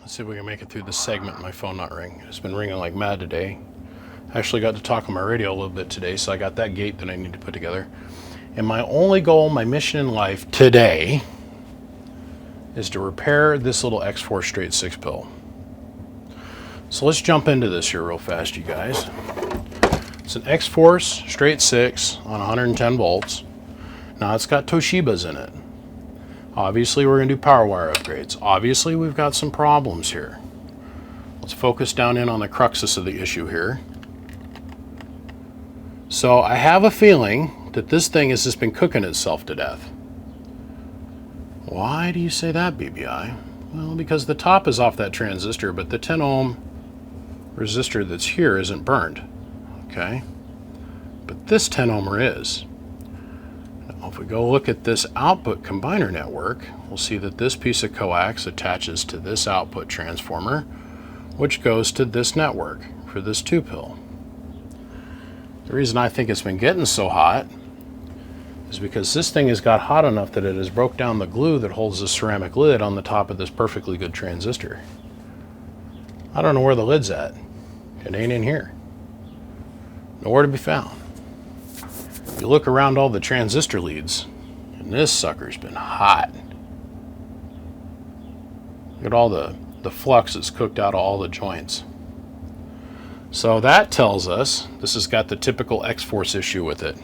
Let's see if we can make it through this segment. My phone not ring. It's been ringing like mad today. I actually got to talk on my radio a little bit today, so I got that gate that I need to put together. And my only goal, my mission in life today, is to repair this little xforce straight 6 pill. So let's jump into this here real fast, you guys. It's an xforce straight 6 on 110 volts. Now it's got Toshibas in it. Obviously we're going to do power wire upgrades. Obviously we've got some problems here. Let's focus down in on the cruxus of the issue here. So I have a feeling that this thing has just been cooking itself to death. Why do you say that, BBI? Well, because the top is off that transistor, but the 10 ohm resistor that's here isn't burned. Okay? But this 10 ohmer is. Now, if we go look at this output combiner network, we'll see that this piece of coax attaches to this output transformer, which goes to this network for this 2 pill. The reason I think it's been getting so hot is because this thing has got hot enough that it has broke down the glue that holds the ceramic lid on the top of this perfectly good transistor. I don't know where the lid's at. It ain't in here. Nowhere to be found. You look around all the transistor leads, and this sucker's been hot. Look at all the flux that's cooked out of all the joints. So that tells us this has got the typical xforce issue with it.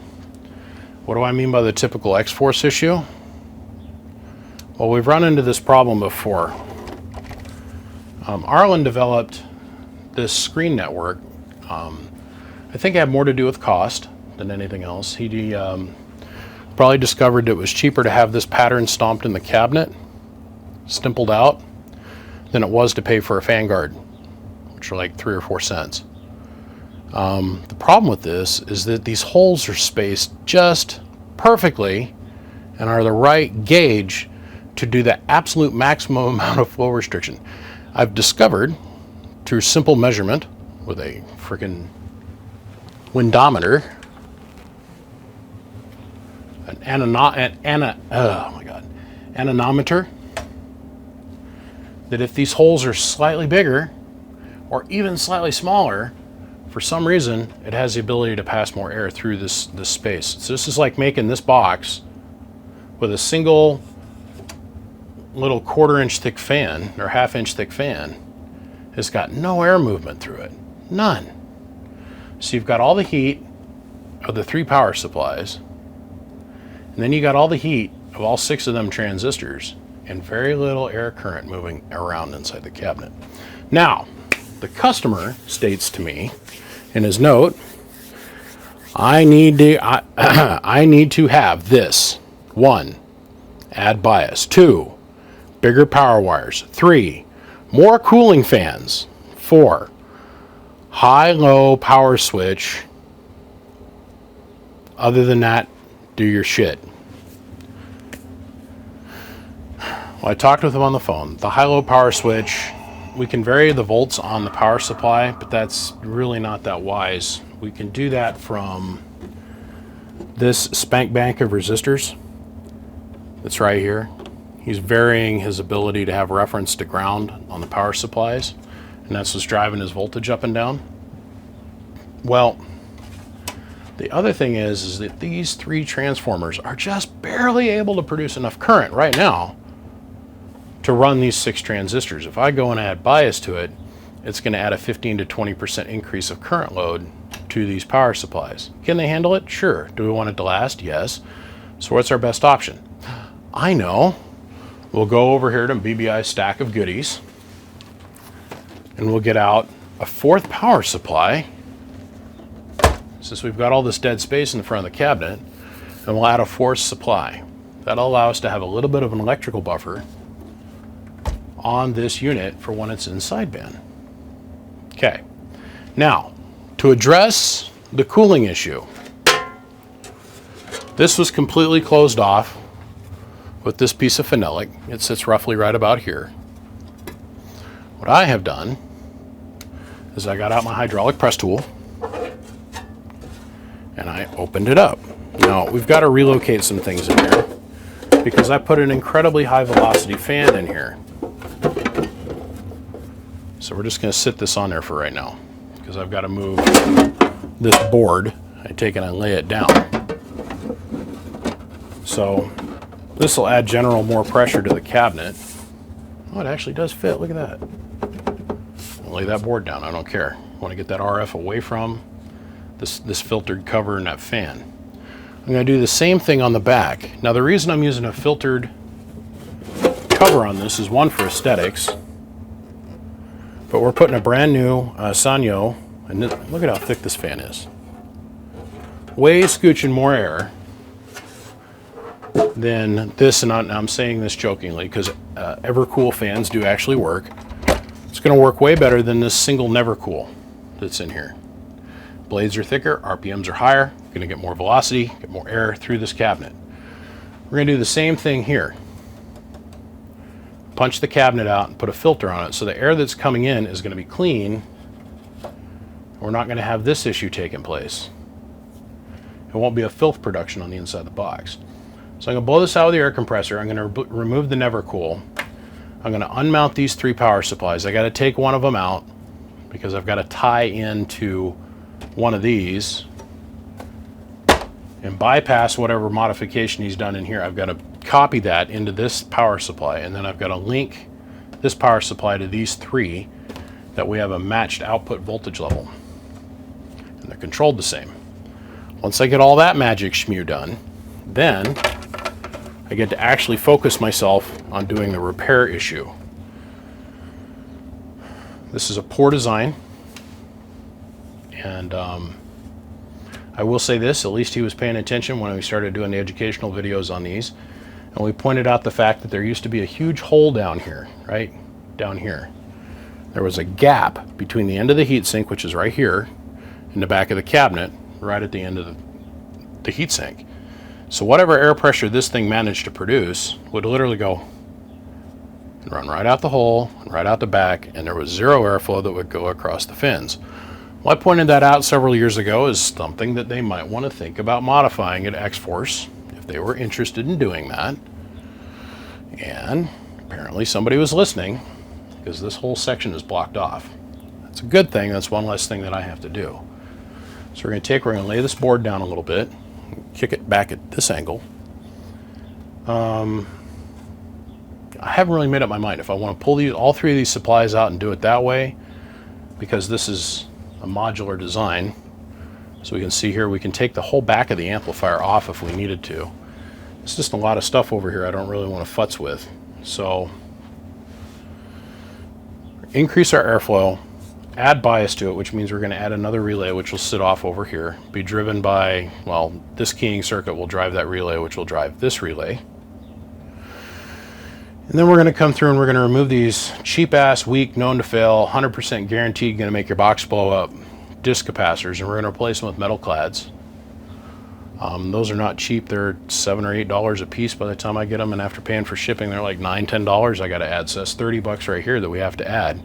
What do I mean by the typical xforce issue? Well, we've run into this problem before. Arlen developed this screen network. I think it had more to do with cost than anything else. He probably discovered it was cheaper to have this pattern stomped in the cabinet, stippled out, than it was to pay for a fan guard, which are like 3 or 4 cents. The problem with this is that these holes are spaced just perfectly and are the right gauge to do the absolute maximum amount of flow restriction. I've discovered through simple measurement with a freaking windometer, an anemometer, that if these holes are slightly bigger or even slightly smaller, for some reason, it has the ability to pass more air through this space. So this is like making this box with a single little 1/4 inch thick fan or 1/2 inch thick fan. It's got no air movement through it. None. So you've got all the heat of the 3 power supplies, and then you got all the heat of all 6 of them transistors and very little air current moving around inside the cabinet. Now, the customer states to me in his note, I need to have this. 1, add bias. 2, bigger power wires. 3, more cooling fans. 4, high-low power switch. Other than that, do your shit. Well, I talked with him on the phone. The high-low power switch, we can vary the volts on the power supply, but that's really not that wise. We can do that from this spank bank of resistors that's right here. He's varying his ability to have reference to ground on the power supplies, and that's what's driving his voltage up and down. Well, the other thing is that these 3 transformers are just barely able to produce enough current right now to run these 6 transistors. If I go and add bias to it, it's going to add a 15 to 20% increase of current load to these power supplies. Can they handle it? Sure. Do we want it to last? Yes. So what's our best option? I know. We'll go over here to BBI's stack of goodies, and we'll get out a 4th power supply, since we've got all this dead space in the front of the cabinet, and we'll add a 4th supply. That'll allow us to have a little bit of an electrical buffer on this unit for when it's in sideband. Okay, now to address the cooling issue, this was completely closed off with this piece of phenolic. It sits roughly right about here. What I have done is I got out my hydraulic press tool and I opened it up. Now we've got to relocate some things in here because I put an incredibly high velocity fan in here. So we're just going to sit this on there for right now, because I've got to move this board. I take and I lay it down. So this will add more pressure to the cabinet. Oh, it actually does fit. Look at that. I'll lay that board down. I don't care. I want to get that RF away from this filtered cover and that fan. I'm going to do the same thing on the back. Now the reason I'm using a filtered cover on this is, one, for aesthetics, but we're putting a brand new Sanyo, and look at how thick this fan is. Way scooching more air than this, and I'm saying this jokingly because Evercool fans do actually work. It's going to work way better than this single Nevercool that's in here. Blades are thicker, RPMs are higher, going to get more velocity, get more air through this cabinet. We're going to do the same thing here. Punch the cabinet out and put a filter on it, so the air that's coming in is going to be clean. We're not going to have this issue taking place. It won't be a filth production on the inside of the box. So I'm going to blow this out with the air compressor. I'm going to remove the Nevercool. I'm going to unmount these 3 power supplies. I got to take one of them out because I've got to tie into one of these and bypass whatever modification he's done in here. I've got to copy that into this power supply, and then I've got to link this power supply to these 3, that we have a matched output voltage level, and they're controlled the same. Once I get all that magic schmew done, then I get to actually focus myself on doing the repair issue. This is a poor design, and I will say this, at least he was paying attention when we started doing the educational videos on these, and we pointed out the fact that there used to be a huge hole down here, right down here. There was a gap between the end of the heatsink, which is right here, in the back of the cabinet, right at the end of the heatsink. So whatever air pressure this thing managed to produce would literally go and run right out the hole and right out the back, and there was zero airflow that would go across the fins. Well, I pointed that out several years ago as something that they might want to think about modifying at xforce if they were interested in doing that. And apparently somebody was listening, because this whole section is blocked off. That's a good thing. That's one less thing that I have to do. So we're going to lay this board down a little bit, kick it back at this angle. I haven't really made up my mind if I want to pull all 3 of these supplies out and do it that way, because this is a modular design. So we can see here, we can take the whole back of the amplifier off if we needed to. It's just a lot of stuff over here I don't really want to futz with. So increase our airflow, add bias to it, which means we're going to add another relay, which will sit off over here, be driven by, well, this keying circuit will drive that relay, which will drive this relay. And then we're going to come through and we're going to remove these cheap-ass, weak, known to fail, 100% guaranteed going to make your box blow up disc capacitors, and we're going to replace them with metal clads. Those are not cheap. They're $7 or $8 a piece by the time I get them, and after paying for shipping, they're like $9, $10 I got to add. So that's $30 right here that we have to add,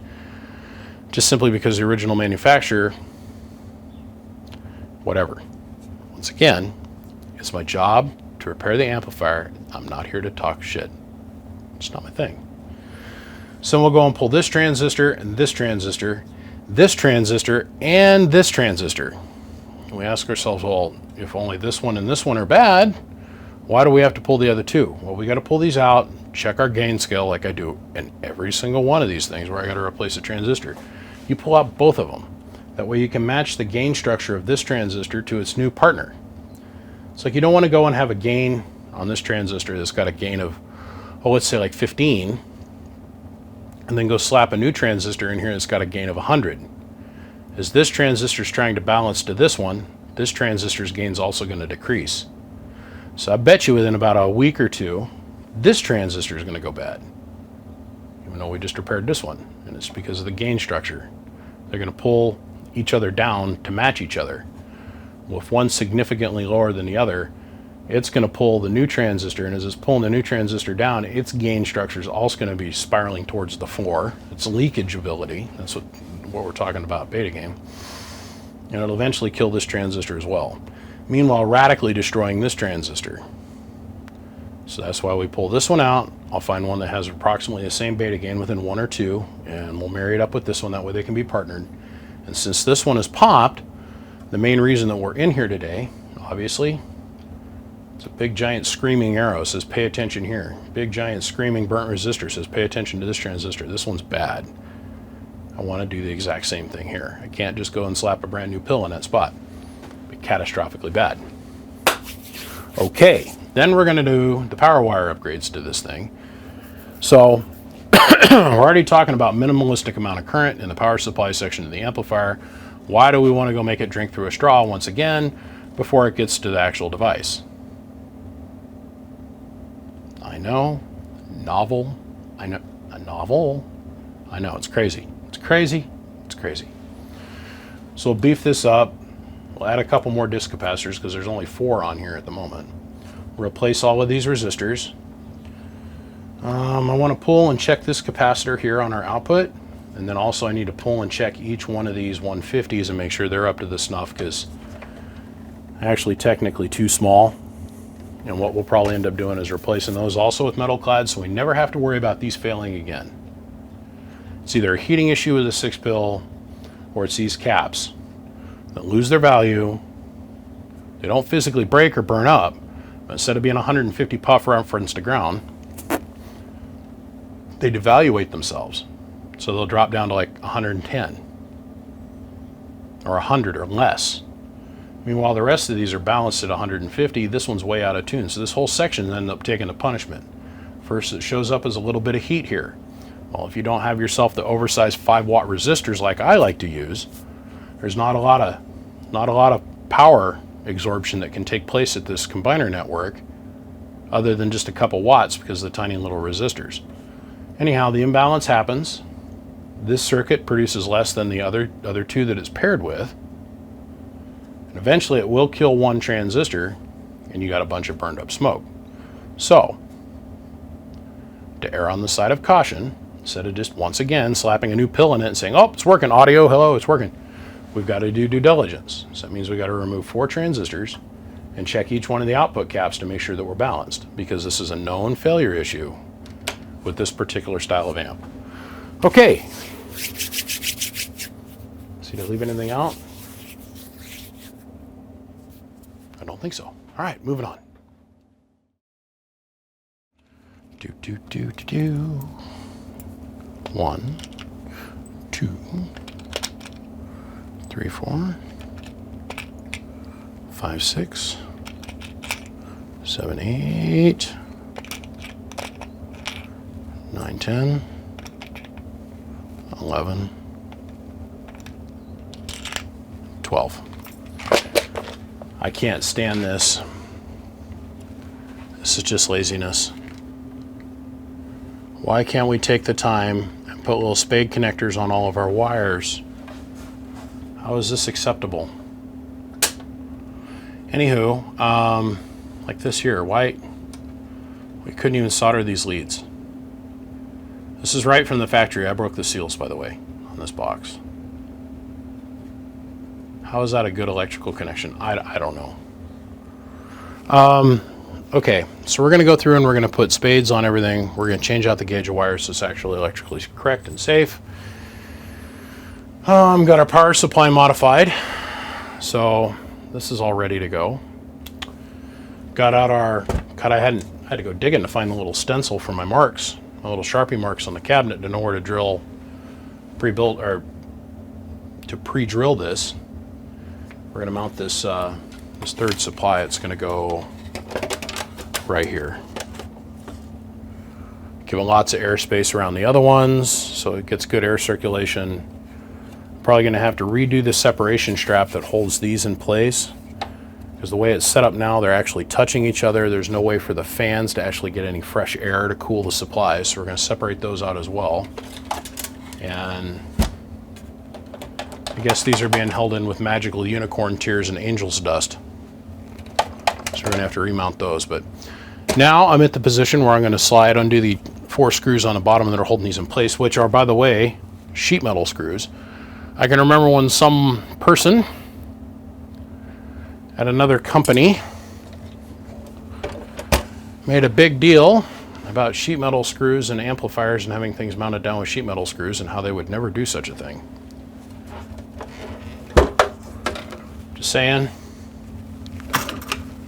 just simply because the original manufacturer, whatever. Once again, it's my job to repair the amplifier. I'm not here to talk shit. It's not my thing. So we'll go and pull this transistor and this transistor, this transistor and this transistor. And we ask ourselves, well, if only this one and this one are bad, why do we have to pull the other 2? Well, we got to pull these out, check our gain scale like I do in every single one of these things where I got to replace a transistor. You pull out both of them. That way you can match the gain structure of this transistor to its new partner. It's like you don't want to go and have a gain on this transistor that's got a gain of, oh, let's say like 15, and then go slap a new transistor in here that's got a gain of 100. As this transistor is trying to balance to this one, this transistor's gain is also going to decrease. So I bet you within about a week or 2, this transistor is going to go bad, even though we just repaired this one, and it's because of the gain structure. They're going to pull each other down to match each other. Well, if one's significantly lower than the other, it's going to pull the new transistor, and as it's pulling the new transistor down, its gain structure is also going to be spiraling towards the floor. Its leakage ability, that's what we're talking about, beta game. And it'll eventually kill this transistor as well. Meanwhile, radically destroying this transistor. So that's why we pull this one out. I'll find one that has approximately the same beta gain within 1 or 2, and we'll marry it up with this one. That way they can be partnered. And since this one is popped, the main reason that we're in here today, obviously, it's a big giant screaming arrow. It says pay attention here. Big giant screaming burnt resistor says pay attention to this transistor. This one's bad. I want to do the exact same thing here. I can't just go and slap a brand new pill in that spot. It'd be catastrophically bad. Okay, then we're going to do the power wire upgrades to this thing. So we're already talking about minimalistic amount of current in the power supply section of the amplifier. Why do we want to go make it drink through a straw once again before it gets to the actual device? I know, novel, I know, a novel, I know, it's crazy. It's crazy, it's crazy. So we'll beef this up. We'll add a couple more disc capacitors because there's only 4 on here at the moment. Replace all of these resistors. I want to pull and check this capacitor here on our output, and then also I need to pull and check each one of these 150s and make sure they're up to the snuff, because actually technically too small. And what we'll probably end up doing is replacing those also with metal clad, so we never have to worry about these failing again. It's either a heating issue with a 6-pill, or it's these caps that lose their value. They don't physically break or burn up, but instead of being 150 puff reference to ground, they devaluate themselves. So they'll drop down to like 110 or 100 or less. Meanwhile, the rest of these are balanced at 150. This one's way out of tune. So this whole section ends up taking a punishment. First, it shows up as a little bit of heat here. Well, if you don't have yourself the oversized 5-watt resistors like I like to use, there's not a lot of power absorption that can take place at this combiner network other than just a couple watts because of the tiny little resistors. Anyhow, the imbalance happens. This circuit produces less than the other 2 that it's paired with. And eventually it will kill one transistor and you got a bunch of burned up smoke. So, to err on the side of caution, instead of just once again slapping a new pill in it and saying, oh, it's working, audio, hello, it's working, we've got to do due diligence. So that means we've got to remove 4 transistors and check each one of the output caps to make sure that we're balanced, because this is a known failure issue with this particular style of amp. Okay. See, did I leave anything out? I don't think so. All right, moving on. 1, 2, 3, 4, 5, 6, 7, 8, 9, 10, 11, 12. I can't stand this. This is just laziness. Why can't we take the time and put little spade connectors on all of our wires? How is this acceptable? Anywho, like this here, why we couldn't even solder these leads. This is right from the factory. I broke the seals, by the way, on this box. How is that a good electrical connection? I don't know. Okay, so we're going to go through and we're going to put spades on everything. We're going to change out the gauge of wires so it's actually electrically correct and safe. Got our power supply modified, so this is all ready to go. Got out our, I had to go digging to find the little stencil for my marks, my little Sharpie marks on the cabinet to know where to drill pre-built, or to pre-drill this. We're going to mount this this third supply. It's going to go right here. Give it lots of airspace around the other ones so it gets good air circulation. Probably going to have to redo the separation strap that holds these in place, because the way it's set up now, they're actually touching each other. There's no way for the fans to actually get any fresh air to cool the supplies, so we're going to separate those out as well. And I guess these are being held in with magical unicorn tears and angel's dust, so we're going to have to remount those. But now I'm at the position where I'm going to slide, undo the 4 screws on the bottom that are holding these in place, which are, by the way, sheet metal screws. I can remember when some person at another company made a big deal about sheet metal screws and amplifiers and having things mounted down with sheet metal screws and how they would never do such a thing. Just saying.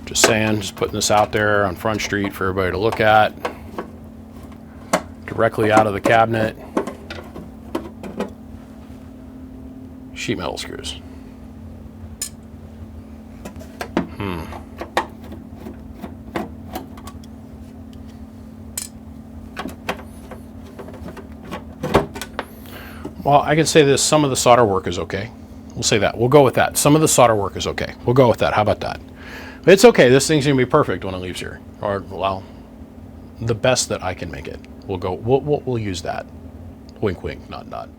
Just saying, just putting this out there on Front Street for everybody to look at. Directly out of the cabinet. Sheet metal screws. Well, I can say this, some of the solder work is okay. We'll say that. We'll go with that. Some of the solder work is okay. We'll go with that. How about that? But it's okay. This thing's going to be perfect when it leaves here. Or, well, the best that I can make it. We'll use that. Wink, wink, nod, nod.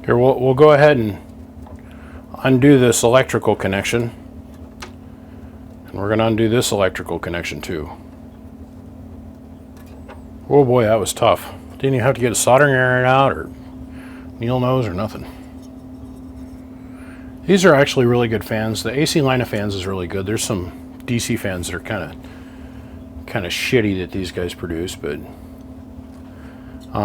Here, we'll go ahead and undo this electrical connection. And we're going to undo this electrical connection too. Oh boy, that was tough. Didn't even have to get a soldering iron out or needle nose or nothing. These are actually really good fans. The AC line of fans is really good. There's some DC fans that are kind of shitty that these guys produce, but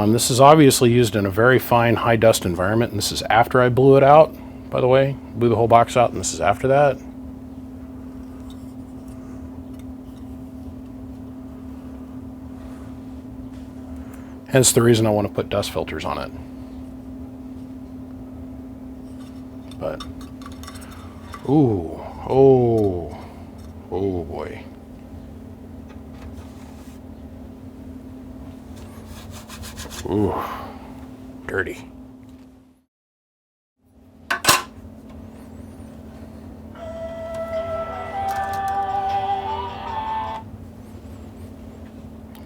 this is obviously used in a very fine high dust environment, and this is after I blew it out, by the way. Blew the whole box out, and this is after that. Hence the reason I want to put dust filters on it. But, ooh, oh boy. Ooh, dirty.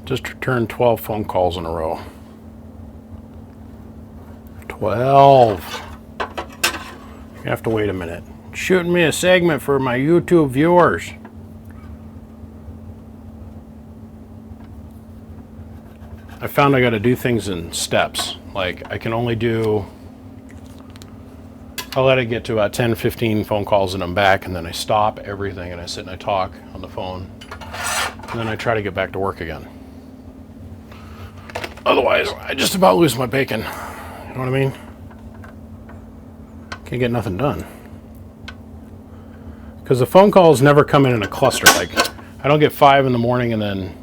Just returned 12 phone calls in a row. 12. You have to wait a minute. Shooting me a segment for my YouTube viewers. I found I got to do things in steps. Like I can only do, I'll let it get to about 10, 15 phone calls and I'm back, and then I stop everything and I sit and I talk on the phone, and then I try to get back to work again. Otherwise, I just about lose my bacon. You know what I mean? Can't get nothing done. Because the phone calls never come in a cluster. Like, I don't get 5 in the morning and then,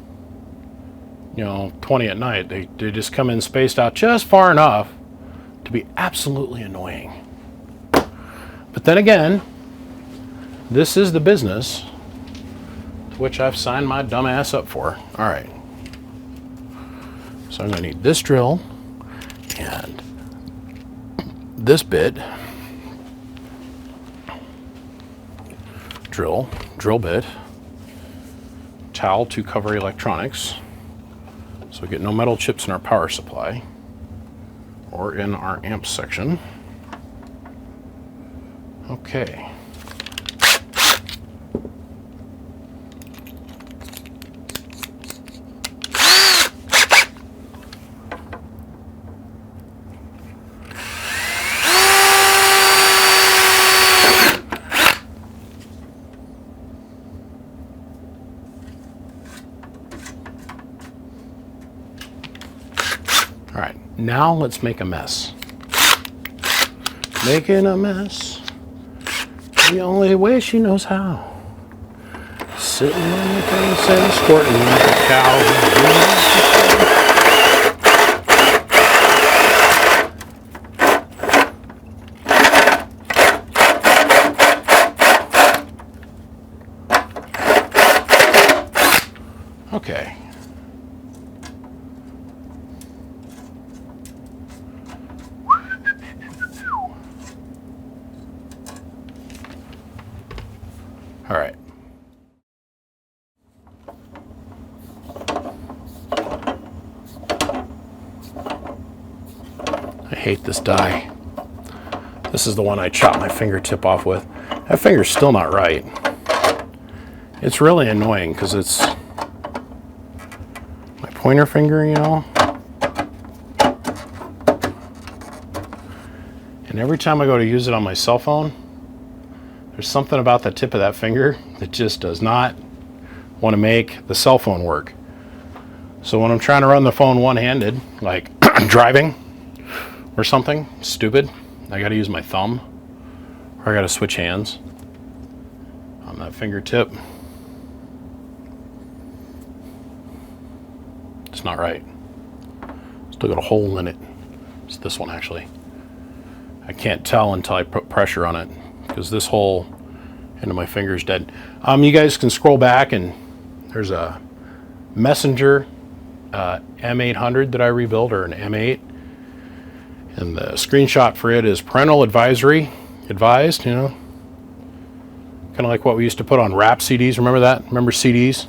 20 at night. They just come in spaced out just far enough to be absolutely annoying. But then again, this is the business to which I've signed my dumb ass up for. All right. So I'm going to need this drill and this bit. Drill bit. Towel to cover electronics. So we get no metal chips in our power supply or in our amp section. Okay. All right, now let's make a mess. Making a mess the only way she knows how. Sitting on the fence and squirting like a cow. Okay. All right. hate this die. This is the one I chopped my fingertip off with. That finger's still not right. It's really annoying because it's my pointer finger, you know. And every time I go to use it on my cell phone, there's something about the tip of that finger that just does not want to make the cell phone work. So when I'm trying to run the phone one-handed, like driving or something stupid, I got to use my thumb, or I got to switch hands on that fingertip. It's not right. Still got a hole in it. It's this one actually. I can't tell until I put pressure on it because this hole into my finger is dead. You guys can scroll back and there's a Messenger M800 that I rebuilt, or an M8. And the screenshot for it is parental advisory, advised, you know. Kind of like what we used to put on rap CDs. Remember that? Remember CDs?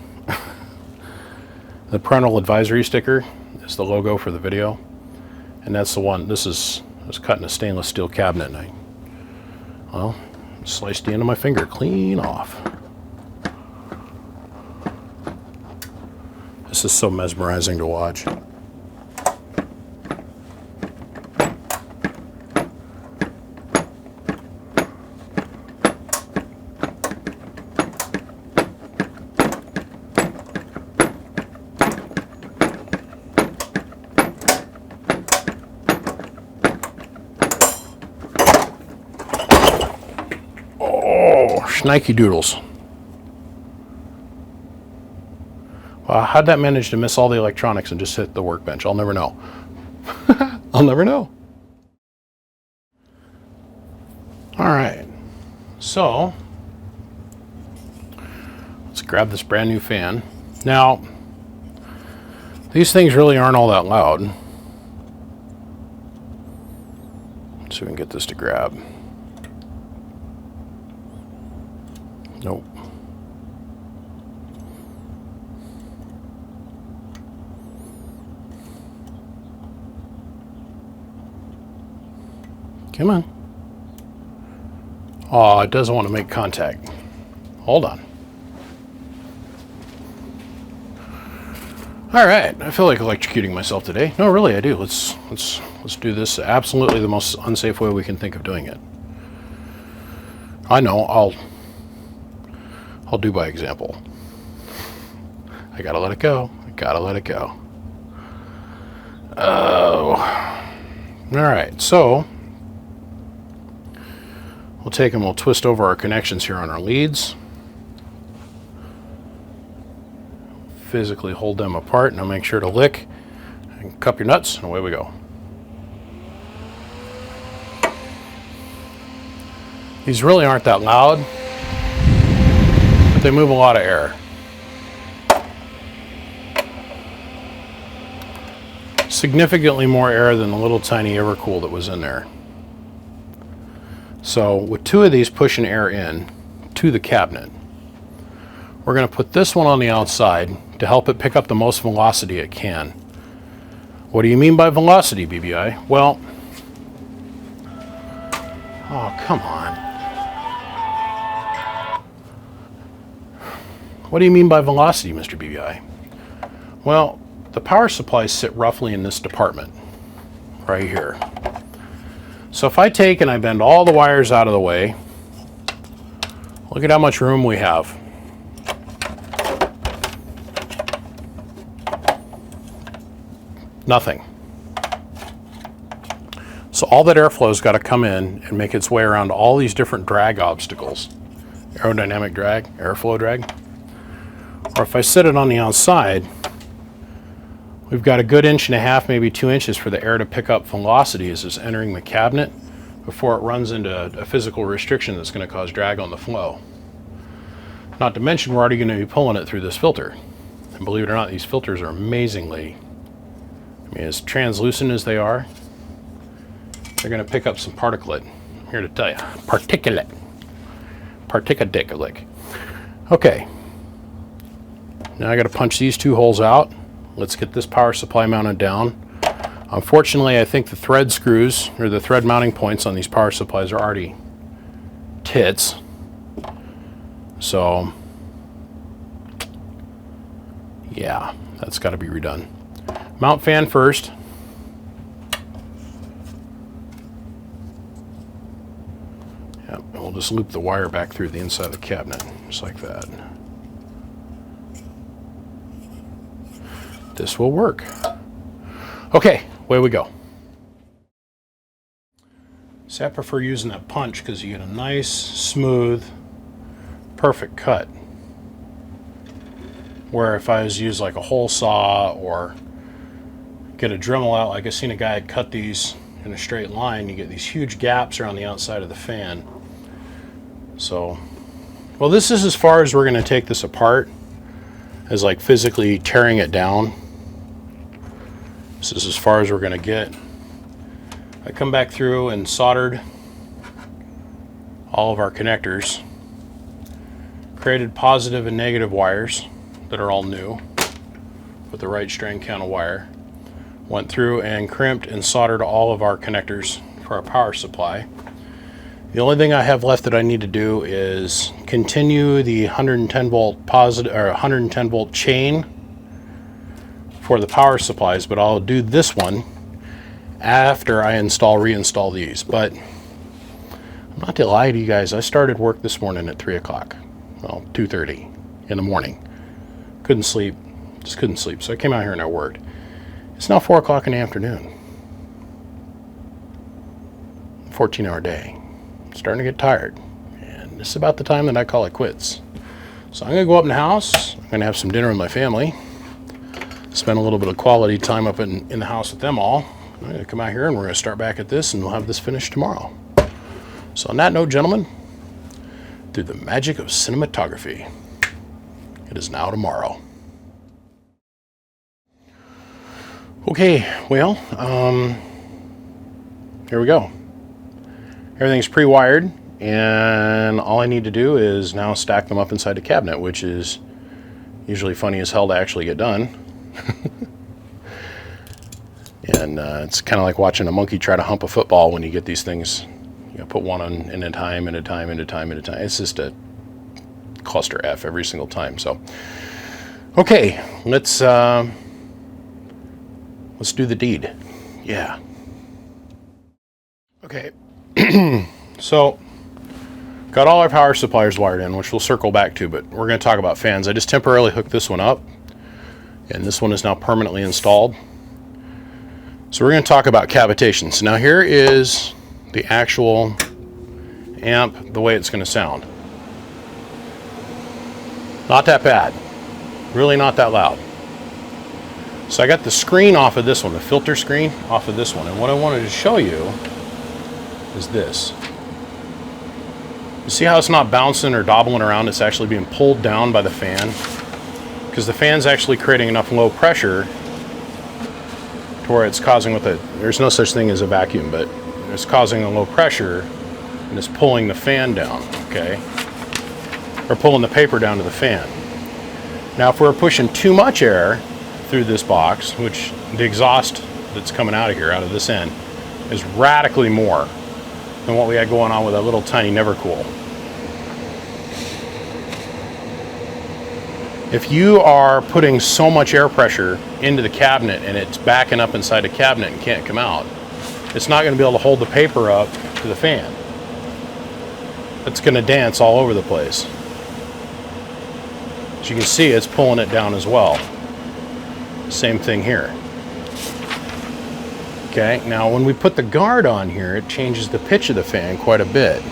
The parental advisory sticker is the logo for the video. And that's the one. This is, I was cutting a stainless steel cabinet and I sliced the end of my finger clean off. This is so mesmerizing to watch. Schnikey doodles. Wow, how'd that manage to miss all the electronics and just hit the workbench? I'll never know. I'll never know. All right, so let's grab this brand new fan. Now, these things really aren't all that loud. Let's see if we can get this to grab. Nope. Come on. Oh, it doesn't want to make contact. Hold on. All right, I feel like electrocuting myself today. No, really, I do. Let's do this absolutely the most unsafe way we can think of doing it. I know, I'll do by example. I gotta let it go. I gotta let it go. Oh. All right, so we'll take and we'll twist over our connections here on our leads. Physically hold them apart. Now make sure to lick and cup your nuts, and away we go. These really aren't that loud, but they move a lot of air. Significantly more air than the little tiny Evercool that was in there. So with two of these pushing air in to the cabinet, we're going to put this one on the outside to help it pick up the most velocity it can. What do you mean by velocity, BBI? Well, oh, come on. What do you mean by velocity, Mr. BBI? Well, the power supplies sit roughly in this department, right here. So if I take and I bend all the wires out of the way, look at how much room we have. Nothing. So all that airflow's got to come in and make its way around all these different drag obstacles. Aerodynamic drag, airflow drag. Or if I set it on the outside, we've got a good 1.5 inches, maybe 2 inches for the air to pick up velocity as it's entering the cabinet before it runs into a physical restriction that's going to cause drag on the flow. Not to mention we're already going to be pulling it through this filter. And believe it or not, these filters are amazingly, as translucent as they are, they're going to pick up some particulate. I'm here to tell you, particulate. Particulate. Okay. Now I got to punch these two holes out. Let's get this power supply mounted down. Unfortunately, I think the thread screws, or the thread mounting points on these power supplies are already tits. So, yeah, that's got to be redone. Mount fan first. Yep, and we'll just loop the wire back through the inside of the cabinet, just like that. This will work. Okay, away we go. See, I prefer using that punch because you get a nice, smooth, perfect cut. Where if I was to use like a hole saw or get a Dremel out, like I seen a guy cut these in a straight line, you get these huge gaps around the outside of the fan. So, well, this is as far as we're going to take this apart, as like physically tearing it down. This is as far as we're going to get. I come back through and soldered all of our connectors, created positive and negative wires that are all new with the right strand count of wire. Went through and crimped and soldered all of our connectors for our power supply. The only thing I have left that I need to do is continue the 110 volt positive or 110 volt chain for the power supplies, but I'll do this one after I reinstall these. But I'm not to lie to you guys, I started work this morning at 3 o'clock, well, 2:30 in the morning. Couldn't sleep, just couldn't sleep. So I came out here and I worked. It's now 4 o'clock in the afternoon. 14-hour day. Starting to get tired. And this is about the time that I call it quits. So I'm going to go up in the house. I'm going to have some dinner with my family. Spend a little bit of quality time up in the house with them all. I'm going to come out here and we're going to start back at this and we'll have this finished tomorrow. So on that note, gentlemen, through the magic of cinematography, it is now tomorrow. Okay, well, here we go. Everything's pre-wired, and all I need to do is now stack them up inside the cabinet, which is usually funny as hell to actually get done. And it's kind of like watching a monkey try to hump a football when you get these things. You know, put one on in a time, at a time. It's just a cluster F every single time. So, okay, let's do the deed. Yeah. Okay. So, got all our power supplies wired in, which we'll circle back to, but we're going to talk about fans. I just temporarily hooked this one up, and this one is now permanently installed. So we're going to talk about cavitations. Now here is the actual amp, the way it's going to sound. Not that bad. Really not that loud. So I got the screen off of this one, the filter screen off of this one, and what I wanted to show you is this. You see how it's not bouncing or dobbling around, it's actually being pulled down by the fan? Because the fan's actually creating enough low pressure to where it's causing there's no such thing as a vacuum, but it's causing a low pressure and it's pulling the fan down, okay? Or pulling the paper down to the fan. Now if we're pushing too much air through this box, which the exhaust that's coming out of here, out of this end, is radically more than what we had going on with that little tiny Nevercool. If you are putting so much air pressure into the cabinet and it's backing up inside the cabinet and can't come out, it's not going to be able to hold the paper up to the fan. It's going to dance all over the place. As you can see, it's pulling it down as well. Same thing here. Okay, now when we put the guard on here, it changes the pitch of the fan quite a bit.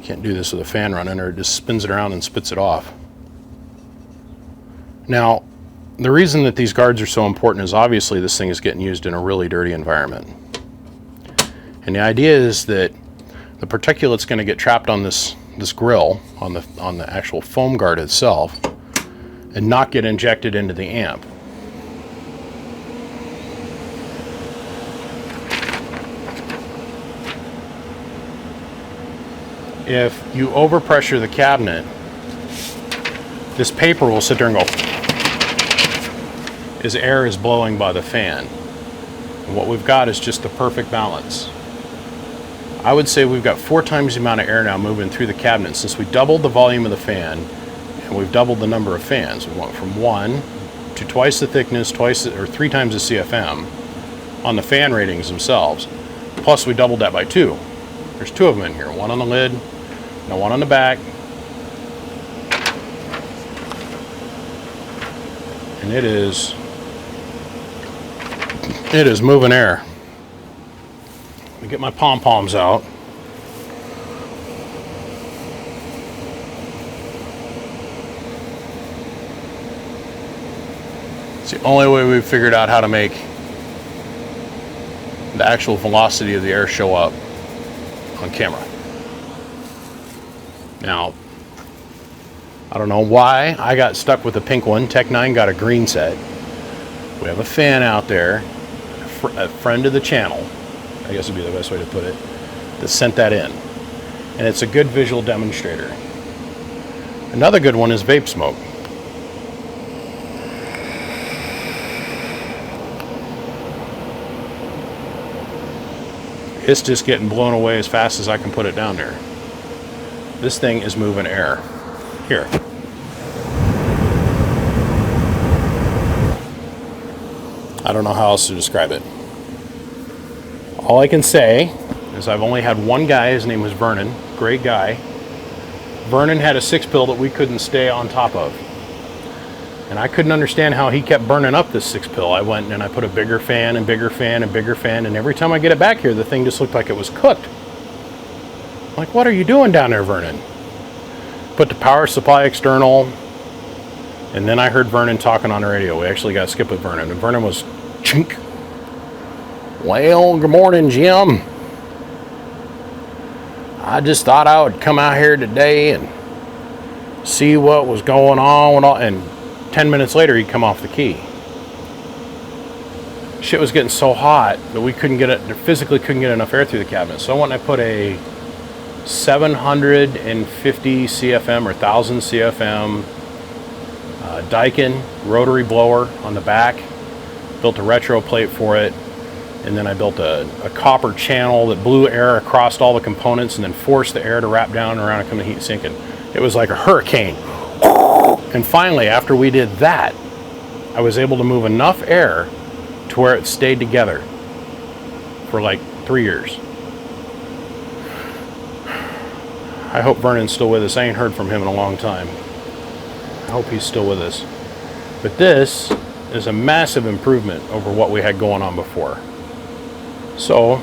Can't do this with a fan running, or it just spins it around and spits it off. Now, the reason that these guards are so important is obviously this thing is getting used in a really dirty environment. And the idea is that the particulate's going to get trapped on this grill, on the actual foam guard itself, and not get injected into the amp. If you overpressure the cabinet, this paper will sit there and go is air is blowing by the fan. And what we've got is just the perfect balance. I would say we've got 4 times the amount of air now moving through the cabinet since we doubled the volume of the fan and we've doubled the number of fans. We went from 1 to twice the thickness, 3 times the CFM on the fan ratings themselves. Plus we doubled that by 2. There's 2 of them in here, one on the lid and one on the back. And it is moving air. Let me get my pom-poms out. It's the only way we've figured out how to make the actual velocity of the air show up on camera. Now, I don't know why I got stuck with a pink one. Tech 9 got a green set. We have a fan out there, a friend of the channel, I guess would be the best way to put it, that sent that in. And it's a good visual demonstrator. Another good one is vape smoke. It's just getting blown away as fast as I can put it down there. This thing is moving air. Here. I don't know how else to describe it. All I can say is I've only had one guy, his name was Vernon, great guy. Vernon had a 6-pill that we couldn't stay on top of. And I couldn't understand how he kept burning up this 6-pill. I went and I put a bigger fan and bigger fan and bigger fan, and every time I get it back here, the thing just looked like it was cooked. I'm like, what are you doing down there, Vernon? Put the power supply external, and then I heard Vernon talking on the radio. We actually got skipped with Vernon, and Vernon was chink. Well, good morning, Jim. I just thought I would come out here today and see what was going on, and 10 minutes later he'd come off the key. Shit was getting so hot that we physically couldn't get enough air through the cabinet. So I went and I put a 750 CFM or 1000 CFM Daikin rotary blower on the back, built a retro plate for it, and then I built a copper channel that blew air across all the components and then forced the air to wrap down around and come to heat sink. And it was like a hurricane. And finally, after we did that, I was able to move enough air to where it stayed together for like 3 years. I hope Vernon's still with us. I ain't heard from him in a long time. I hope he's still with us. But this is a massive improvement over what we had going on before. So,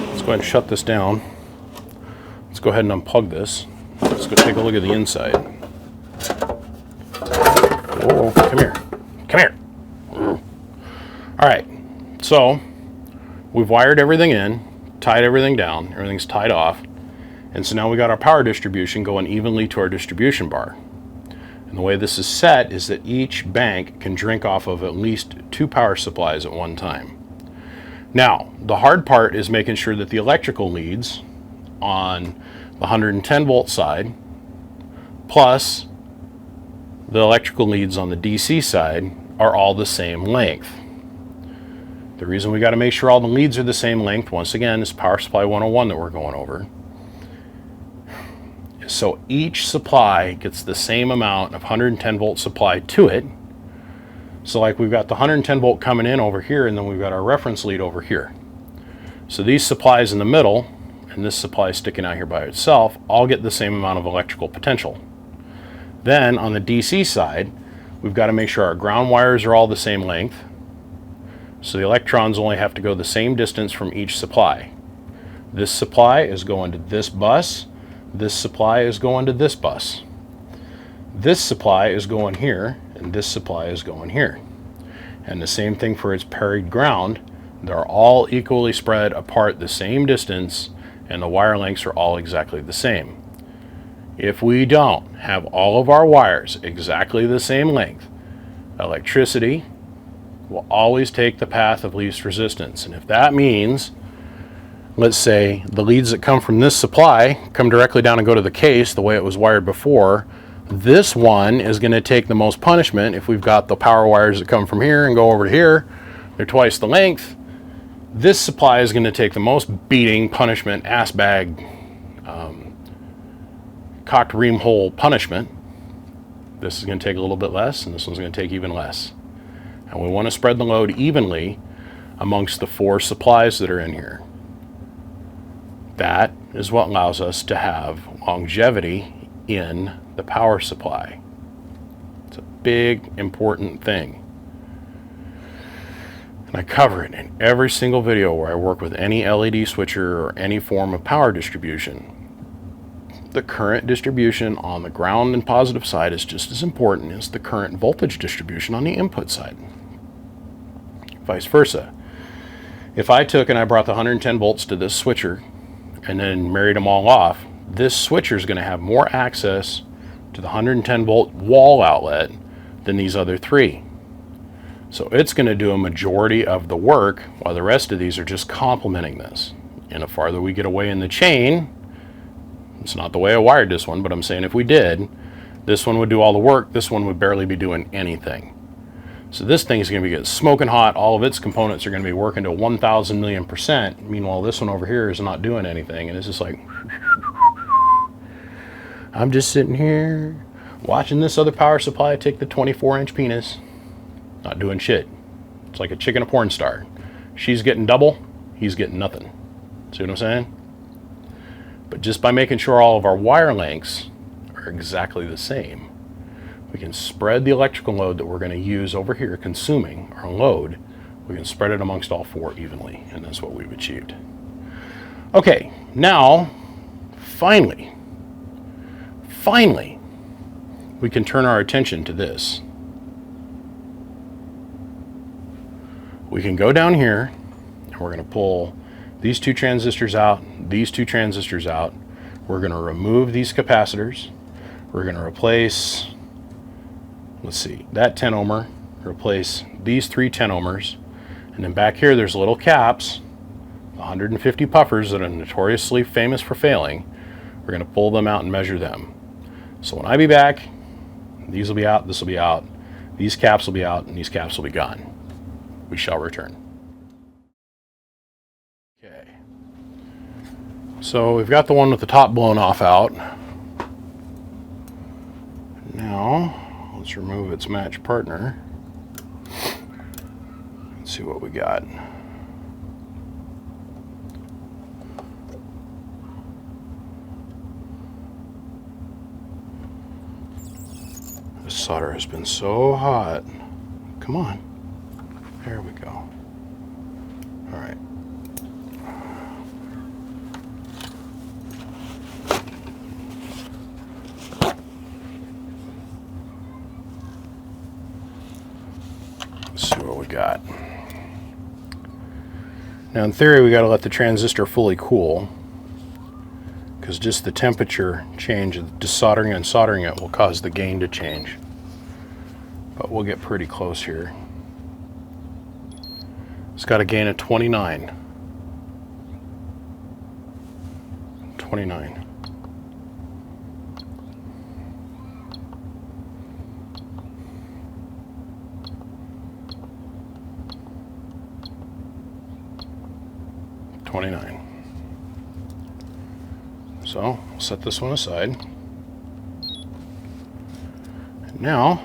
let's go ahead and shut this down. Let's go ahead and unplug this. Let's go take a look at the inside. Whoa, come here. Come here. All right, so we've wired everything in, tied everything down, everything's tied off. And so now we got our power distribution going evenly to our distribution bar. And the way this is set is that each bank can drink off of at least 2 power supplies at one time. Now, the hard part is making sure that the electrical leads on the 110 volt side plus the electrical leads on the DC side are all the same length. The reason we got to make sure all the leads are the same length, once again, is Power Supply 101 that we're going over. So each supply gets the same amount of 110 volt supply to it. So like we've got the 110 volt coming in over here, and then we've got our reference lead over here. So these supplies in the middle, and this supply sticking out here by itself, all get the same amount of electrical potential. Then on the DC side, we've got to make sure our ground wires are all the same length. So the electrons only have to go the same distance from each supply. This supply is going to this bus. This supply is going to this bus. This supply is going here, and this supply is going here. And the same thing for its parried ground. They're all equally spread apart the same distance, and the wire lengths are all exactly the same. If we don't have all of our wires exactly the same length, electricity will always take the path of least resistance. And if that means, let's say the leads that come from this supply come directly down and go to the case the way it was wired before, This one is going to take the most punishment. If we've got the power wires that come from here and go over to here, they're twice the length. This supply is going to take the most beating, punishment, ass bag, cocked ream hole punishment. This is going to take a little bit less, and this one's going to take even less. And we want to spread the load evenly amongst the 4 supplies that are in here. That is what allows us to have longevity in the power supply. It's a big, important thing. And I cover it in every single video where I work with any LED switcher or any form of power distribution. The current distribution on the ground and positive side is just as important as the current voltage distribution on the input side. Vice versa. If I took and I brought the 110 volts to this switcher and then married them all off, this switcher is going to have more access to the 110 volt wall outlet than these other 3. So it's going to do a majority of the work while the rest of these are just complementing this. And the farther we get away in the chain, it's not the way I wired this one, but I'm saying if we did, this one would do all the work, this one would barely be doing anything. So this thing is going to be getting smoking hot. All of its components are going to be working to 1,000 million %. Meanwhile, this one over here is not doing anything, and it's just like, I'm just sitting here watching this other power supply take the 24-inch penis, not doing shit. It's like a chick and a porn star. She's getting double, he's getting nothing. See what I'm saying? But just by making sure all of our wire lengths are exactly the same, we can spread the electrical load that we're going to use over here consuming our load. We can spread it amongst all 4 evenly, and that's what we've achieved. Okay, now finally, we can turn our attention to this. We can go down here and we're going to pull these 2 transistors out, these 2 transistors out. We're going to remove these capacitors. We're going to replace, let's see, that 10 ohmer, replace these 3 10 ohmers. And then back here there's little caps, 150 puffers that are notoriously famous for failing. We're going to pull them out and measure them. So when I be back, these will be out, this will be out, these caps will be out, and these caps will be gone. We shall return. Okay. So we've got the one with the top blown off out. Now, let's remove its match partner. Let's see what we got. This solder has been so hot. Come on. There we go. All right. Let's see what we got. Now in theory we got to let the transistor fully cool, because just the temperature change of desoldering and soldering it will cause the gain to change. But we'll get pretty close here. It's got a gain of 29. 29. So I'll set this one aside. And now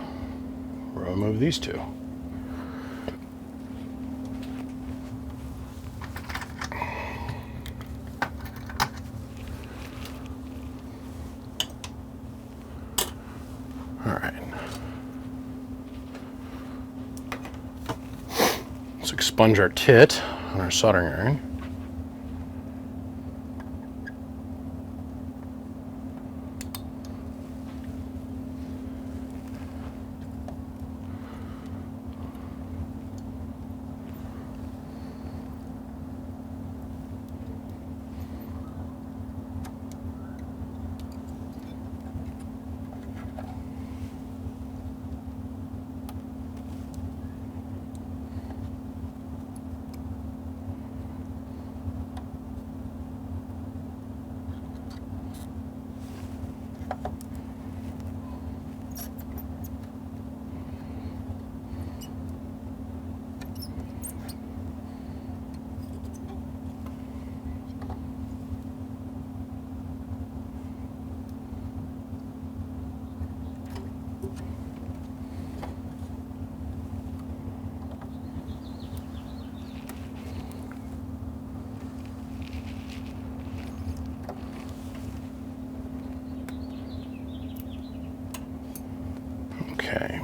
we'll remove these 2. All right. Let's expunge our tit on our soldering iron. Okay.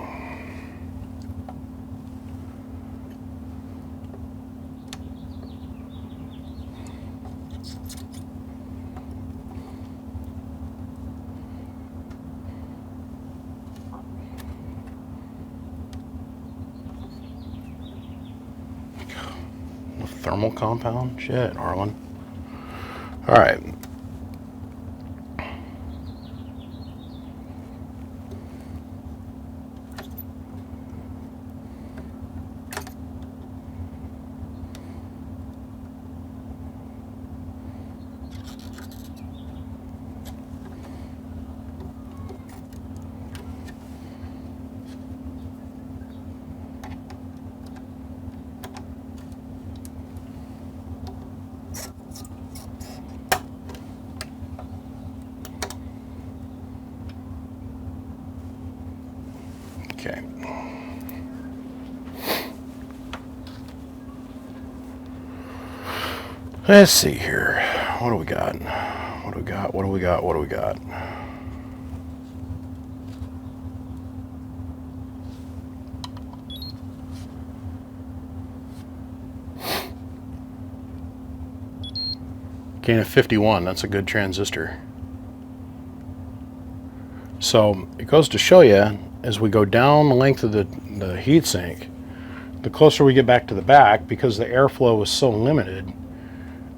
Thermal compound? Shit, Harlan. All right. Okay. Let's see here. What do we got? What do we got? What do we got? What do we got? Gain of 51. That's a good transistor. So it goes to show you, as we go down the length of the heat sink, the closer we get back to the back, because the airflow is so limited,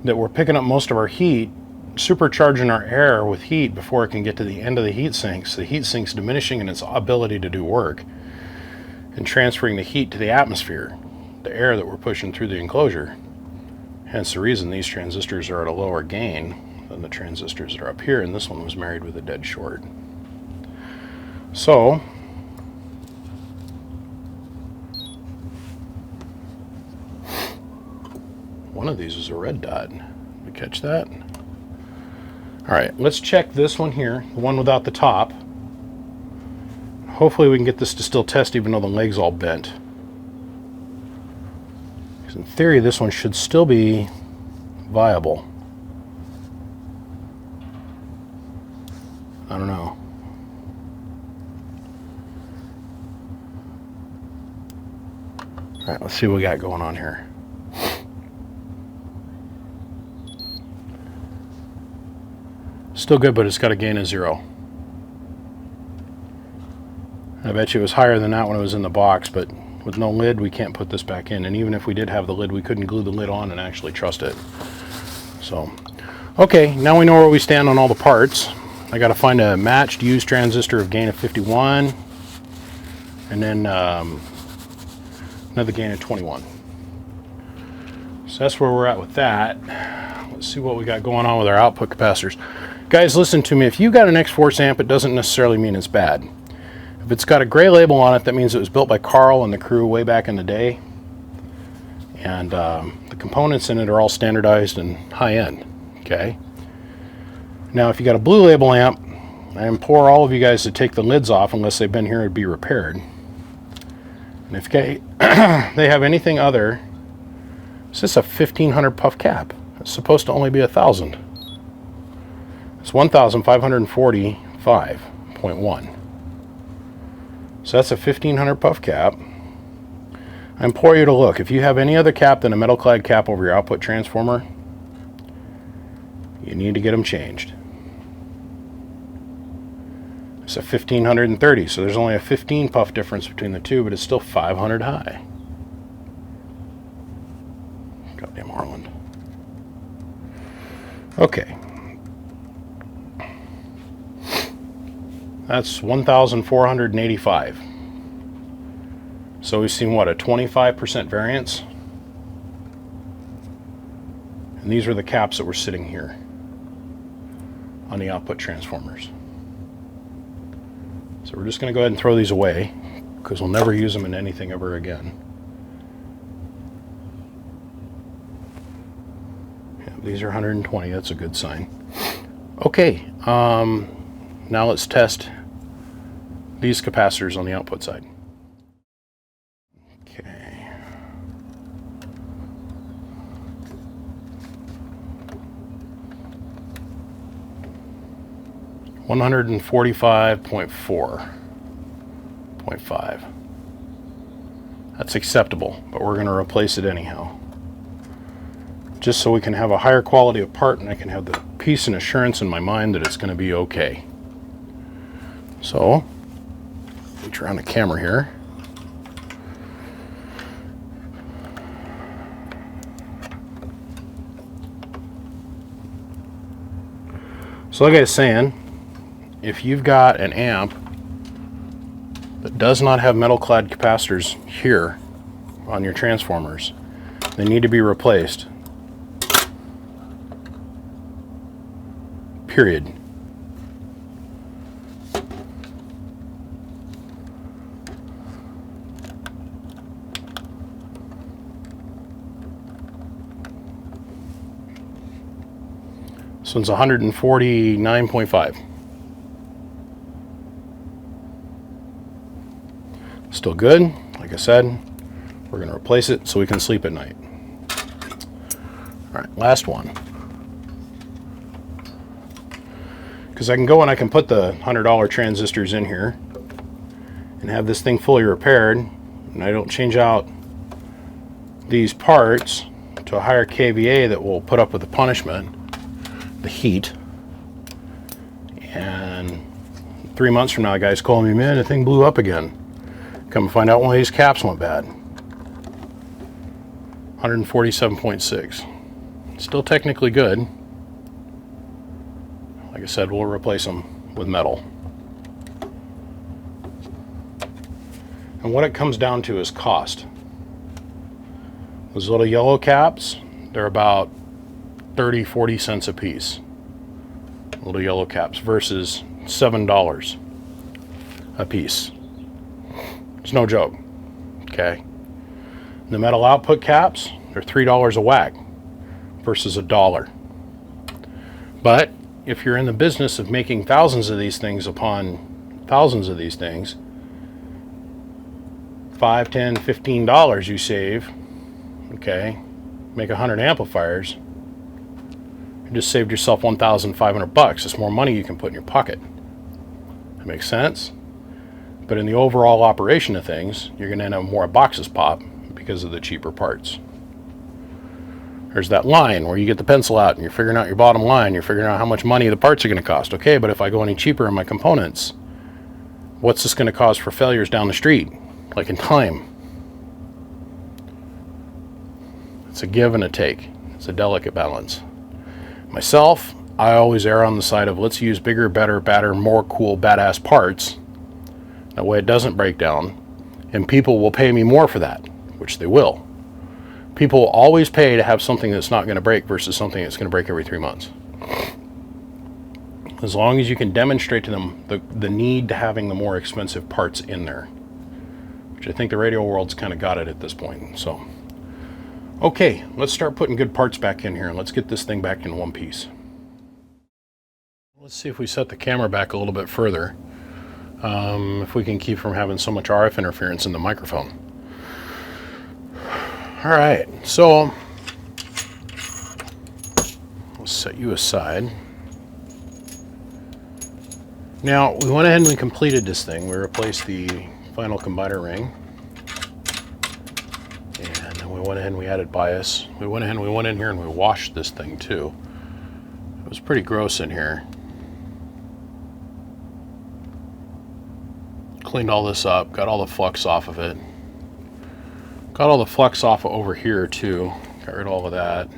that we're picking up most of our heat, supercharging our air with heat before it can get to the end of the heat sinks. The heat sink's diminishing in its ability to do work and transferring the heat to the atmosphere, the air that we're pushing through the enclosure. Hence the reason these transistors are at a lower gain than the transistors that are up here, and this one was married with a dead short. So one of these is a red dot. Did we catch that? All right, let's check this one here, the one without the top. Hopefully we can get this to still test even though the leg's all bent. Because in theory, this one should still be viable. I don't know. All right, let's see what we got going on here. Still good, but it's got a gain of 0. I bet you it was higher than that when it was in the box, but with no lid, we can't put this back in. And even if we did have the lid, we couldn't glue the lid on and actually trust it. So, okay, now we know where we stand on all the parts. I got to find a matched used transistor of gain of 51, and then another gain of 21. So that's where we're at with that. Let's see what we got going on with our output capacitors. Guys, listen to me. If you got an xforce amp, it doesn't necessarily mean it's bad. If it's got a gray label on it, that means it was built by Carl and the crew way back in the day. And the components in it are all standardized and high-end. Okay. Now, if you got a blue label amp, I implore all of you guys to take the lids off unless they've been here to be repaired. And if they have anything other, it's just a 1500 puff cap. It's supposed to only be 1000. It's 1545.1. So that's a 1500 puff cap. I implore you to look. If you have any other cap than a metal clad cap over your output transformer, you need to get them changed. It's a 1530, so there's only a 15 puff difference between the two, but it's still 500 high. Goddamn Harlan. Okay. That's 1,485. So we've seen, what, a 25% variance? And these are the caps that were sitting here on the output transformers. So we're just going to go ahead and throw these away because we'll never use them in anything ever again. Yeah, these are 120. That's a good sign. Okay. Now let's test these capacitors on the output side. Okay. $145.4. 0.5. That's acceptable, but we're going to replace it anyhow. Just so we can have a higher quality of part and I can have the peace and assurance in my mind that it's going to be okay. So, reach around the camera here. So like I was saying, if you've got an amp that does not have metal clad capacitors here on your transformers, they need to be replaced. Period. This one's 149.5. Still good. Like I said, we're going to replace it so we can sleep at night. All right, last one. Because I can go and I can put the $100 transistors in here and have this thing fully repaired, and I don't change out these parts to a higher kVA that will put up with the punishment, the heat. And 3 months from now, the guy's calling me, man, the thing blew up again. Come and find out one of these caps went bad. 147.6. Still technically good. Like I said, we'll replace them with metal. And what it comes down to is cost. Those little yellow caps, they're about 30-40 cents a piece. Little yellow caps versus $7 a piece. It's no joke. Okay. The metal output caps, they're $3 a whack versus $1. But if you're in the business of making thousands of these things upon thousands of these things, $5, $10, $15 you save, okay, make 100 amplifiers, you just saved yourself $1,500. It's more money you can put in your pocket. That makes sense? But in the overall operation of things, you're going to end up with more boxes pop because of the cheaper parts. There's that line where you get the pencil out and you're figuring out your bottom line, you're figuring out how much money the parts are going to cost. Okay, but if I go any cheaper in my components, what's this going to cause for failures down the street, like in time? It's a give and a take. It's a delicate balance. Myself, I always err on the side of let's use bigger, better, badder, more cool, badass parts. That way it doesn't break down, and people will pay me more for that, which they will. People will always pay to have something that's not going to break versus something that's going to break every 3 months. As long as you can demonstrate to them the need to having the more expensive parts in there, which I think the radio world's kind of got it at this point. So, okay, let's start putting good parts back in here, and let's get this thing back in one piece. Let's see if we set the camera back a little bit further. If we can keep from having so much RF interference in the microphone. All right, so we'll set you aside. Now, we went ahead and we completed this thing. We replaced the final combiner ring. And then we went ahead and we added bias. We went ahead and we went in here and we washed this thing too. It was pretty gross in here. Cleaned all this up, got all the flux off of it. Got all the flux off of over here too. Got rid of all of that.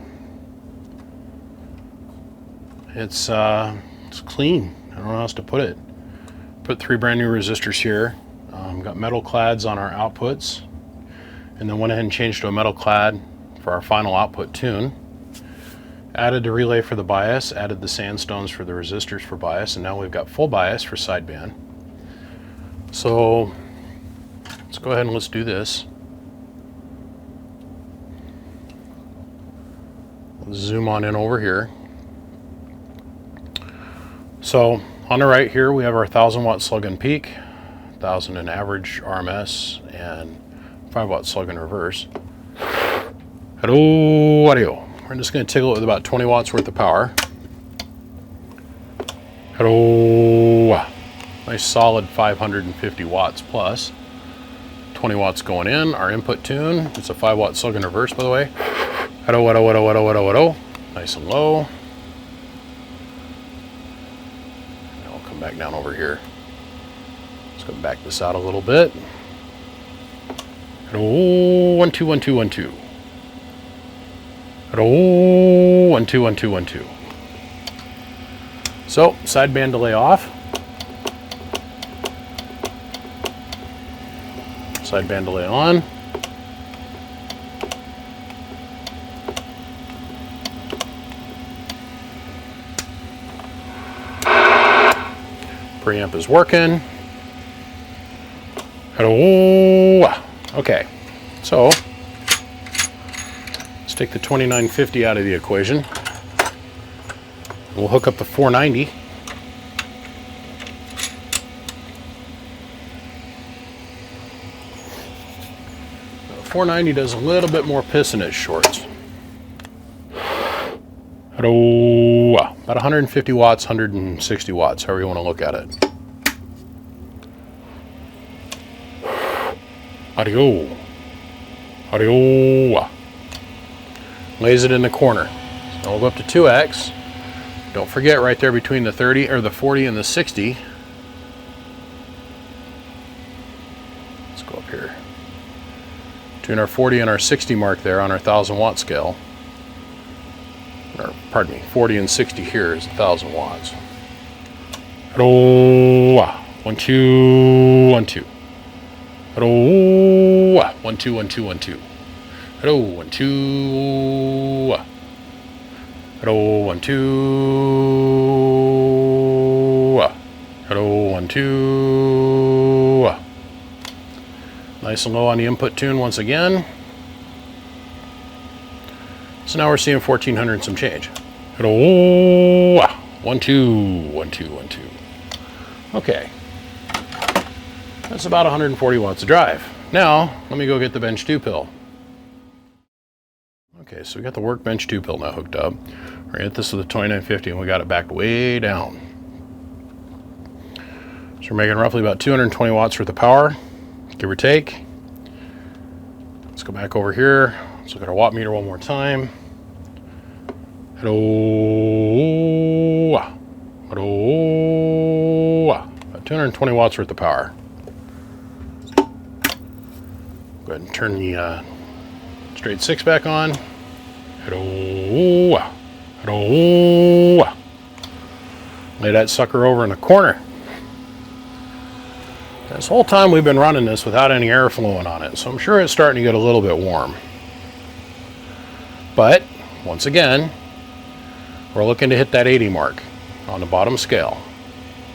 It's clean. I don't know how else to put it. Put 3 brand new resistors here. Got metal clads on our outputs. And then went ahead and changed to a metal clad for our final output tune. Added the relay for the bias, added the sandstones for the resistors for bias, and now we've got full bias for sideband. So let's go ahead and let's do this. Let's zoom on in over here. So on the right here we have our 1000 watt slug and peak, 1000 in average RMS, and 5 watt slug in reverse. Hello, audio. We're just going to tickle it with about 20 watts worth of power. Hello. Nice nice solid 550 watts plus. 20 watts going in. Our input tune, it's a 5-watt slug and reverse, by the way. Nice and low. Now I'll come back down over here. Let's go back this out a little bit. 1 2 1 2 1 2. 1 2 1 2 1 2. So sideband delay off. Sideband delay on. Preamp is working. Okay, so let's take the 2950 out of the equation. We'll hook up the 490. The 490 does a little bit more piss in its shorts. About 150 watts, 160 watts, however you want to look at it. Audio. Lays it in the corner. So we'll go up to 2x. Don't forget right there between the 30 or the 40 and the 60. Let's go up here. Between our 40 and our 60 mark there on our 1000-watt scale. Or, pardon me, 40 and 60 here is 1000 watts. 1 2 1 2. 1 2 1 2 1 2. 1 2. 1 2. 1 2. Nice and low on the input tune once again. So now we're seeing 1400 and some change. 1 2 1 2 1 2. Okay. That's about 140 watts of drive. Now, let me go get the bench 2 pill. Okay, so we got the workbench 2 pill now hooked up. We're gonna hit this with a 2950 and we got it backed way down. So we're making roughly about 220 watts worth of power, give or take. Let's go back over here. Let's look at our watt meter one more time. About 220 watts worth of power. Go ahead and turn the straight 6 back on. Lay that sucker over in the corner. This whole time we've been running this without any air flowing on it, so I'm sure it's starting to get a little bit warm. But, once again, we're looking to hit that 80 mark on the bottom scale.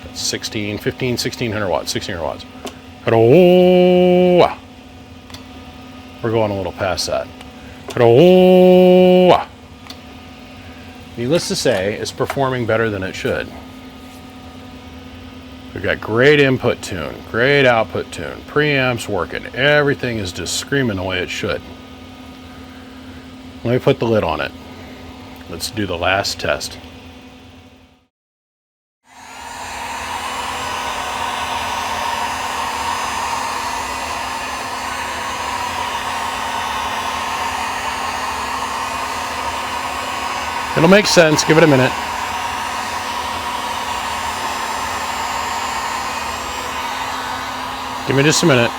That's 1600 watts, 1600 watts. We're going a little past that. Needless to say, it's performing better than it should. We've got great input tune, great output tune, preamps working, everything is just screaming the way it should. Let me put the lid on it. Let's do the last test. It'll make sense, give it a minute. Give me just a minute.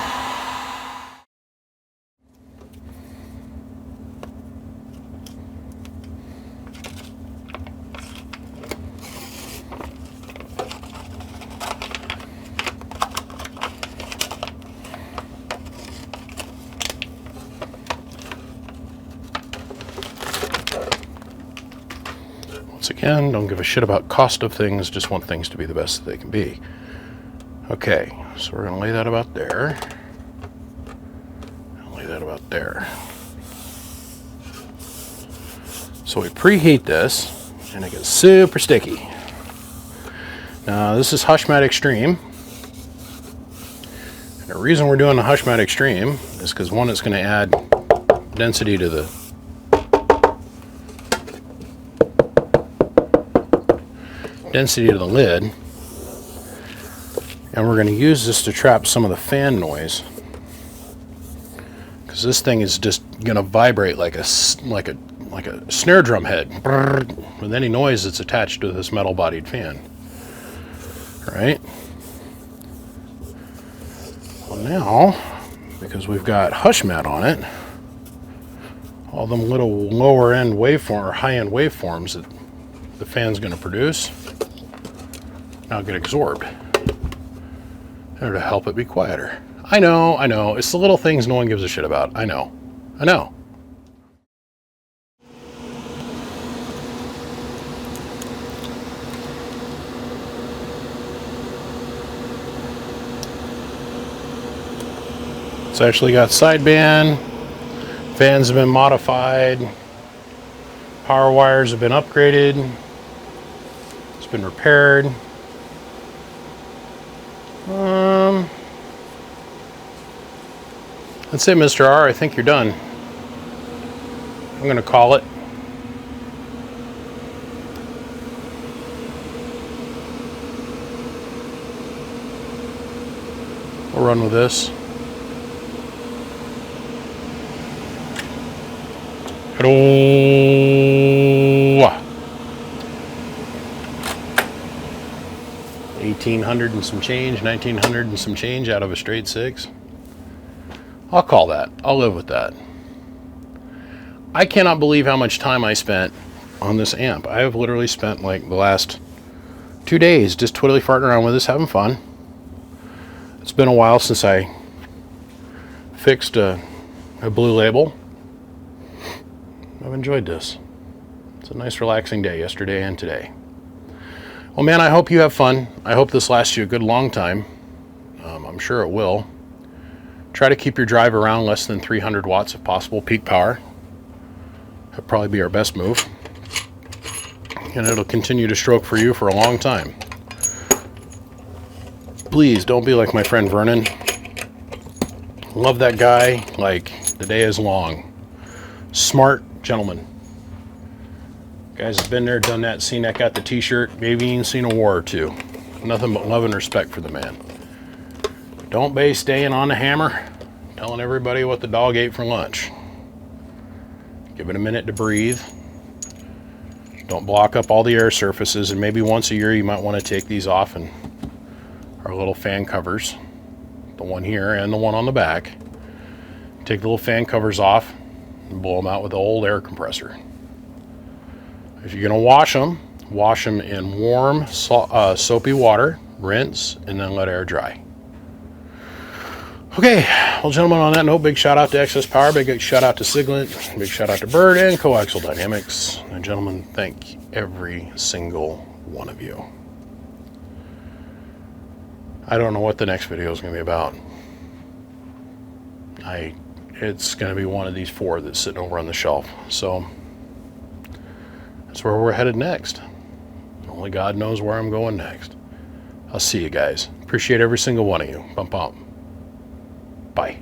Once again, don't give a shit about cost of things, just want things to be the best that they can be. Okay, so we're going to lay that about there. And lay that about there. So we preheat this, and it gets super sticky. Now this is HushMat Extreme. And the reason we're doing the HushMat Extreme is because one, it's going to add density to the lid. And we're going to use this to trap some of the fan noise, because this thing is just going to vibrate like a snare drum head with any noise that's attached to this metal bodied fan. All right. Well, now, because we've got hush mat on it, all them little lower end waveform or high end waveforms that the fan's going to produce now get absorbed in order to help it be quieter. I know, it's the little things no one gives a shit about. I know. It's actually got sideband, fans have been modified, power wires have been upgraded, it's been repaired. That's it, Mr. R. I think you're done. I'm going to call it. We'll run with this. Hello. 1800 and some change, 1900 and some change out of a straight 6. I'll call that. I'll live with that. I cannot believe how much time I spent on this amp. I have literally spent like the last 2 days just twiddly farting around with this, having fun. It's been a while since I fixed a blue label. I've enjoyed this. It's a nice relaxing day yesterday and today. Well, man, I hope you have fun. I hope this lasts you a good long time. I'm sure it will. Try to keep your drive around less than 300 watts if possible, peak power. That'll probably be our best move. And it'll continue to stroke for you for a long time. Please don't be like my friend Vernon. Love that guy like the day is long. Smart gentleman. Guys have been there, done that, seen that, got the t-shirt, maybe even seen a war or two. Nothing but love and respect for the man. Don't be staying on the hammer, telling everybody what the dog ate for lunch. Give it a minute to breathe. Don't block up all the air surfaces, and maybe once a year you might want to take these off and our little fan covers, the one here and the one on the back. Take the little fan covers off and blow them out with the old air compressor. If you're going to wash them in warm, soapy water, rinse, and then let air dry. Okay, well, gentlemen, on that note, big shout out to Excess Power, big shout out to Siglant, big shout out to Bird and Coaxial Dynamics. And gentlemen, thank every single one of you. I don't know what the next video is going to be about. It's going to be one of these 4 that's sitting over on the shelf. So that's where we're headed next. Only God knows where I'm going next. I'll see you guys. Appreciate every single one of you. Bump. Bye.